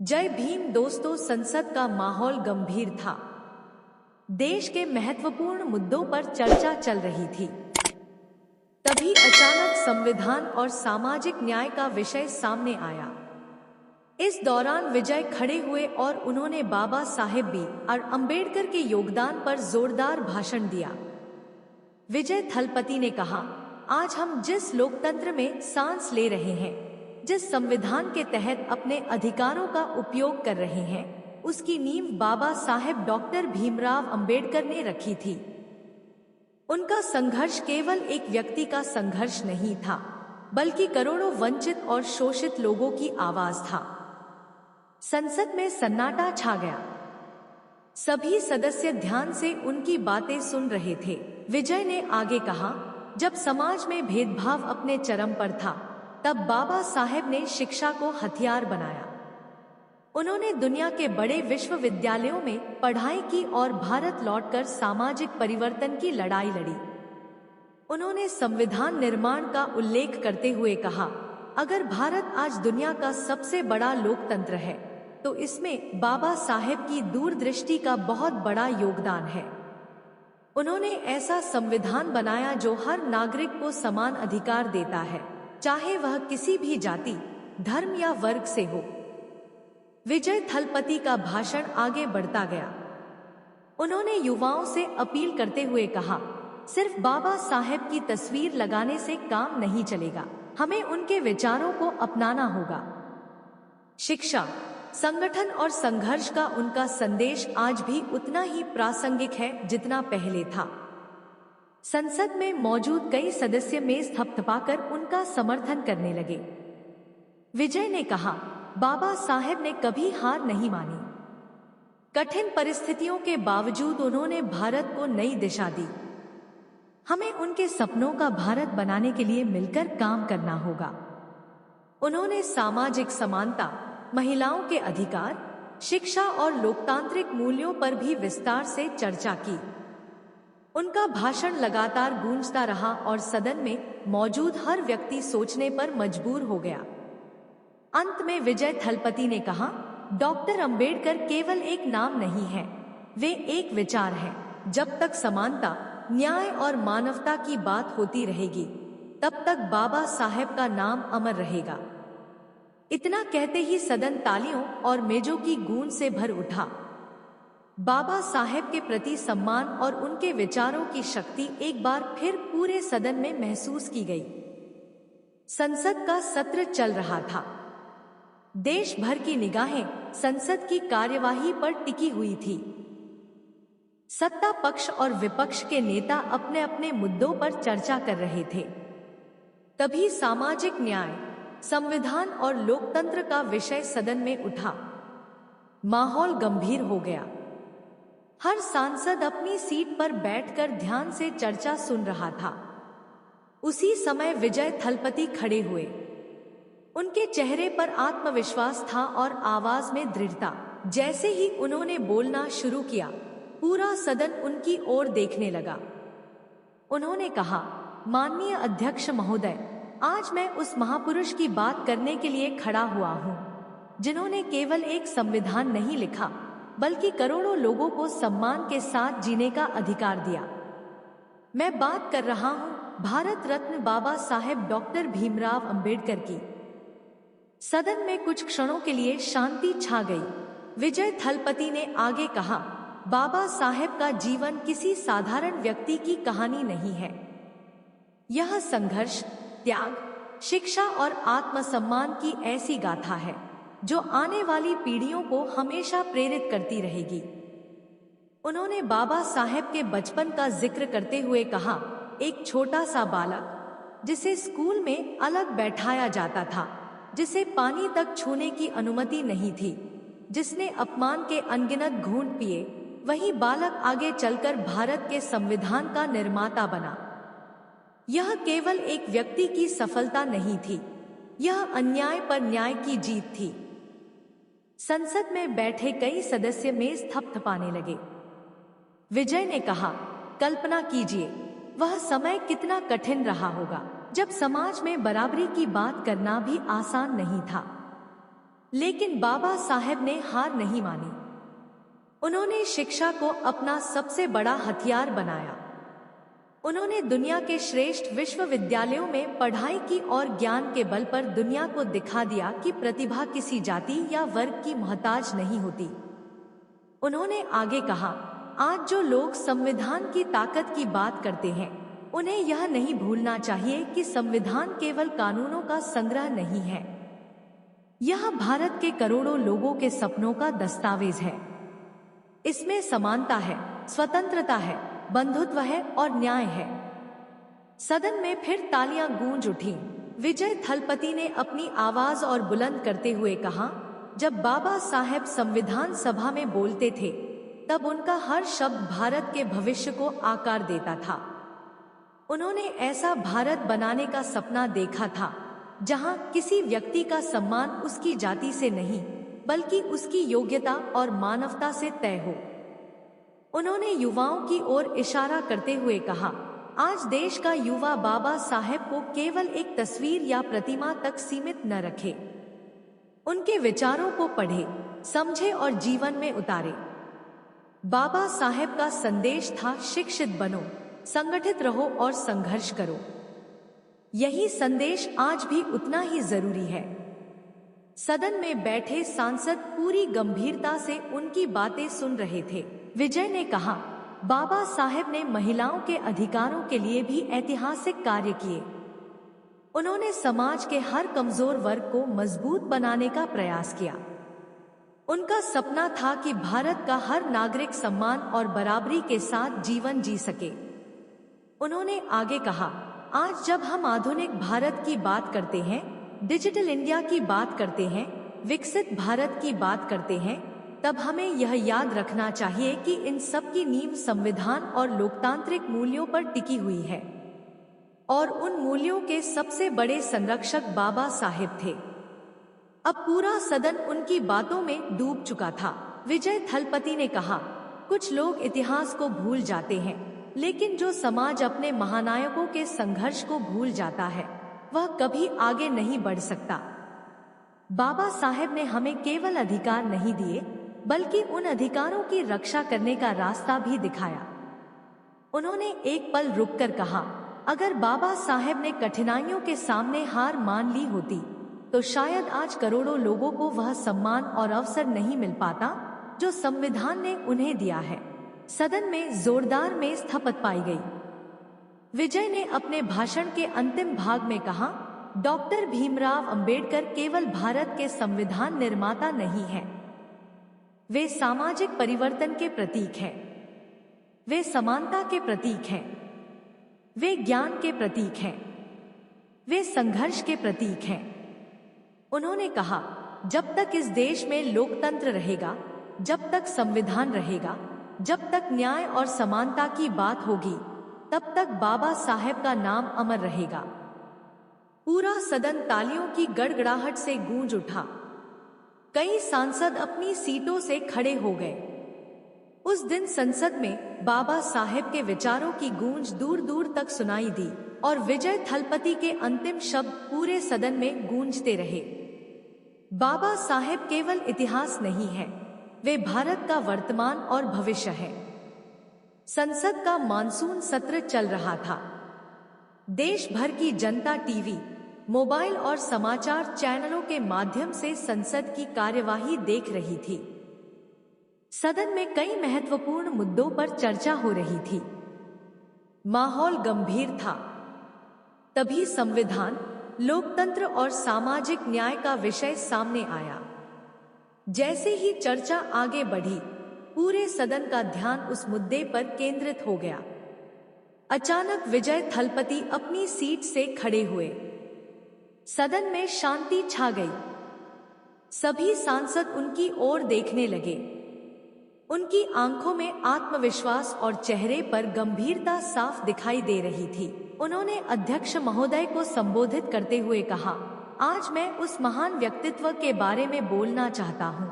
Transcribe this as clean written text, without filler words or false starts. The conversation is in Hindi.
जय भीम दोस्तों। संसद का माहौल गंभीर था। देश के महत्वपूर्ण मुद्दों पर चर्चा चल रही थी। तभी अचानक संविधान और सामाजिक न्याय का विषय सामने आया। इस दौरान विजय खड़े हुए और उन्होंने बाबा साहेब बी.आर. अम्बेडकर के योगदान पर जोरदार भाषण दिया। विजय थलपति ने कहा, आज हम जिस लोकतंत्र में सांस ले रहे हैं, जिस संविधान के तहत अपने अधिकारों का उपयोग कर रहे हैं, उसकी नींव बाबा साहेब डॉक्टर भीमराव अंबेडकर ने रखी थी। उनका संघर्ष केवल एक व्यक्ति का संघर्ष नहीं था, बल्कि करोड़ों वंचित और शोषित लोगों की आवाज था। संसद में सन्नाटा छा गया। सभी सदस्य ध्यान से उनकी बातें सुन रहे थे। विजय ने आगे कहा, जब समाज में भेदभाव अपने चरम पर था, तब बाबा साहेब ने शिक्षा को हथियार बनाया। उन्होंने दुनिया के बड़े विश्वविद्यालयों में पढ़ाई की और भारत लौटकर सामाजिक परिवर्तन की लड़ाई लड़ी। उन्होंने संविधान निर्माण का उल्लेख करते हुए कहा, अगर भारत आज दुनिया का सबसे बड़ा लोकतंत्र है, तो इसमें बाबा साहेब की दूरदृष्टि का बहुत बड़ा योगदान है। उन्होंने ऐसा संविधान बनाया जो हर नागरिक को समान अधिकार देता है, चाहे वह किसी भी जाति, धर्म या वर्ग से हो। विजय थलपति का भाषण आगे बढ़ता गया। उन्होंने युवाओं से अपील करते हुए कहा, सिर्फ बाबा साहेब की तस्वीर लगाने से काम नहीं चलेगा, हमें उनके विचारों को अपनाना होगा। शिक्षा, संगठन और संघर्ष का उनका संदेश आज भी उतना ही प्रासंगिक है जितना पहले था। संसद में मौजूद कई सदस्य मेज थपथपाकर उनका समर्थन करने लगे। विजय ने कहा, बाबा साहेब ने कभी हार नहीं मानी। कठिन परिस्थितियों के बावजूद उन्होंने भारत को नई दिशा दी। हमें उनके सपनों का भारत बनाने के लिए मिलकर काम करना होगा। उन्होंने सामाजिक समानता, महिलाओं के अधिकार, शिक्षा और लोकतांत्रिक मूल्यों पर भी विस्तार से चर्चा की। उनका भाषण लगातार गूंजता रहा और सदन में मौजूद हर व्यक्ति सोचने पर मजबूर हो गया। अंत में विजय थलपति ने कहा, डॉक्टर अंबेडकर केवल एक नाम नहीं है, वे एक विचार है। जब तक समानता, न्याय और मानवता की बात होती रहेगी, तब तक बाबा साहेब का नाम अमर रहेगा। इतना कहते ही सदन तालियों और मेजों की गूंज से भर उठा। बाबा साहेब के प्रति सम्मान और उनके विचारों की शक्ति एक बार फिर पूरे सदन में महसूस की गई। संसद का सत्र चल रहा था। देश भर की निगाहें संसद की कार्यवाही पर टिकी हुई थी। सत्ता पक्ष और विपक्ष के नेता अपने अपने मुद्दों पर चर्चा कर रहे थे। तभी सामाजिक न्याय, संविधान और लोकतंत्र का विषय सदन में उठा। माहौल गंभीर हो गया। हर सांसद अपनी सीट पर बैठकर ध्यान से चर्चा सुन रहा था। उसी समय विजय थलपति खड़े हुए। उनके चेहरे पर आत्मविश्वास था और आवाज में दृढ़ता। जैसे ही उन्होंने बोलना शुरू किया, पूरा सदन उनकी ओर देखने लगा। उन्होंने कहा, माननीय अध्यक्ष महोदय, आज मैं उस महापुरुष की बात करने के लिए खड़ा हुआ हूँ, जिन्होंने केवल एक संविधान नहीं लिखा, बल्कि करोड़ों लोगों को सम्मान के साथ जीने का अधिकार दिया। मैं बात कर रहा हूँ भारत रत्न बाबा साहेब डॉक्टर भीमराव अंबेडकर की। सदन में कुछ क्षणों के लिए शांति छा गई। विजय थलपति ने आगे कहा, बाबा साहेब का जीवन किसी साधारण व्यक्ति की कहानी नहीं है। यह संघर्ष, त्याग, शिक्षा और आत्मसम्मान की ऐसी गाथा है जो आने वाली पीढ़ियों को हमेशा प्रेरित करती रहेगी। उन्होंने बाबा साहेब के बचपन का जिक्र करते हुए कहा, एक छोटा सा बालक जिसे स्कूल में अलग बैठाया जाता था, जिसे पानी तक छूने की अनुमति नहीं थी, जिसने अपमान के अनगिनत घूंट पिए, वही बालक आगे चलकर भारत के संविधान का निर्माता बना। यह केवल एक व्यक्ति की सफलता नहीं थी, यह अन्याय पर न्याय की जीत थी। संसद में बैठे कई सदस्य मेज थपथपाने लगे। विजय ने कहा, कल्पना कीजिए, वह समय कितना कठिन रहा होगा जब समाज में बराबरी की बात करना भी आसान नहीं था। लेकिन बाबा साहेब ने हार नहीं मानी। उन्होंने शिक्षा को अपना सबसे बड़ा हथियार बनाया। उन्होंने दुनिया के श्रेष्ठ विश्वविद्यालयों में पढ़ाई की और ज्ञान के बल पर दुनिया को दिखा दिया कि प्रतिभा किसी जाति या वर्ग की मोहताज नहीं होती। उन्होंने आगे कहा, आज जो लोग संविधान की ताकत की बात करते हैं, उन्हें यह नहीं भूलना चाहिए कि संविधान केवल कानूनों का संग्रह नहीं है। यह भारत के करोड़ों लोगों के सपनों का दस्तावेज है। इसमें समानता है, स्वतंत्रता है, बंधुत्व है और न्याय है। सदन में फिर तालियां गूंज उठी। विजय थलपति ने अपनी आवाज और बुलंद करते हुए कहा, जब बाबा साहेब संविधान सभा में बोलते थे, तब उनका हर शब्द भारत के भविष्य को आकार देता था। उन्होंने ऐसा भारत बनाने का सपना देखा था, जहां किसी व्यक्ति का सम्मान उसकी जाति से नहीं, बल्कि उसकी योग्यता और मानवता से तय हो। उन्होंने युवाओं की ओर इशारा करते हुए कहा, आज देश का युवा बाबा साहेब को केवल एक तस्वीर या प्रतिमा तक सीमित न रखे। उनके विचारों को पढ़े, समझे और जीवन में उतारे। बाबा साहेब का संदेश था, शिक्षित बनो, संगठित रहो और संघर्ष करो। यही संदेश आज भी उतना ही जरूरी है। सदन में बैठे सांसद पूरी गंभीरता से उनकी बातें सुन रहे थे। विजय ने कहा, बाबा साहेब ने महिलाओं के अधिकारों के लिए भी ऐतिहासिक कार्य किए। उन्होंने समाज के हर कमजोर वर्ग को मजबूत बनाने का प्रयास किया। उनका सपना था कि भारत का हर नागरिक सम्मान और बराबरी के साथ जीवन जी सके। उन्होंने आगे कहा, आज जब हम आधुनिक भारत की बात करते हैं, डिजिटल इंडिया की बात करते हैं, विकसित भारत की बात करते हैं, तब हमें यह याद रखना चाहिए कि इन सब की नींव संविधान और लोकतांत्रिक मूल्यों पर टिकी हुई है। और उन मूल्यों के सबसे बड़े संरक्षक बाबा साहेब थे। अब पूरा सदन उनकी बातों में डूब चुका था। विजय थलपति ने कहा, कुछ लोग इतिहास को भूल जाते हैं, लेकिन जो समाज अपने महानायकों के संघर्ष को भूल जाता है, वह कभी आगे नहीं बढ़ सकता। बाबा साहेब ने हमें केवल अधिकार नहीं दिए, बल्कि उन अधिकारों की रक्षा करने का रास्ता भी दिखाया। उन्होंने एक पल रुककर कहा, अगर बाबा साहेब ने कठिनाइयों के सामने हार मान ली होती, तो शायद आज करोड़ों लोगों को वह सम्मान और अवसर नहीं मिल पाता जो संविधान ने उन्हें दिया है। सदन में जोरदार मेज थपथ पाई गई। विजय ने अपने भाषण के अंतिम भाग में कहा, डॉक्टर भीमराव अंबेडकर केवल भारत के संविधान निर्माता नहीं हैं। वे सामाजिक परिवर्तन के प्रतीक हैं। वे समानता के प्रतीक हैं। वे ज्ञान के प्रतीक हैं। वे संघर्ष के प्रतीक हैं। उन्होंने कहा, जब तक इस देश में लोकतंत्र रहेगा, जब तक संविधान रहेगा, जब तक न्याय और समानता की बात होगी, तब तक बाबा साहेब का नाम अमर रहेगा। पूरा सदन तालियों की गड़गड़ाहट से गूंज उठा। कई सांसद अपनी सीटों से खड़े हो गए। उस दिन संसद में बाबा साहेब के विचारों की गूंज दूर दूर तक सुनाई दी और विजय थलपति के अंतिम शब्द पूरे सदन में गूंजते रहे। बाबा साहेब केवल इतिहास नहीं है, वे भारत का वर्तमान और भविष्य है। संसद का मानसून सत्र चल रहा था। देश भर की जनता टीवी, मोबाइल और समाचार चैनलों के माध्यम से संसद की कार्यवाही देख रही थी। सदन में कई महत्वपूर्ण मुद्दों पर चर्चा हो रही थी। माहौल गंभीर था। तभी संविधान, लोकतंत्र और सामाजिक न्याय का विषय सामने आया। जैसे ही चर्चा आगे बढ़ी, पूरे सदन का ध्यान उस मुद्दे पर केंद्रित हो गया। अचानक विजय थलपति अपनी सीट से खड़े हुए। सदन में शांति छा गई। सभी सांसद उनकी ओर देखने लगे। उनकी आंखों में आत्मविश्वास और चेहरे पर गंभीरता साफ दिखाई दे रही थी। उन्होंने अध्यक्ष महोदय को संबोधित करते हुए कहा, आज मैं उस महान व्यक्तित्व के बारे में बोलना चाहता हूँ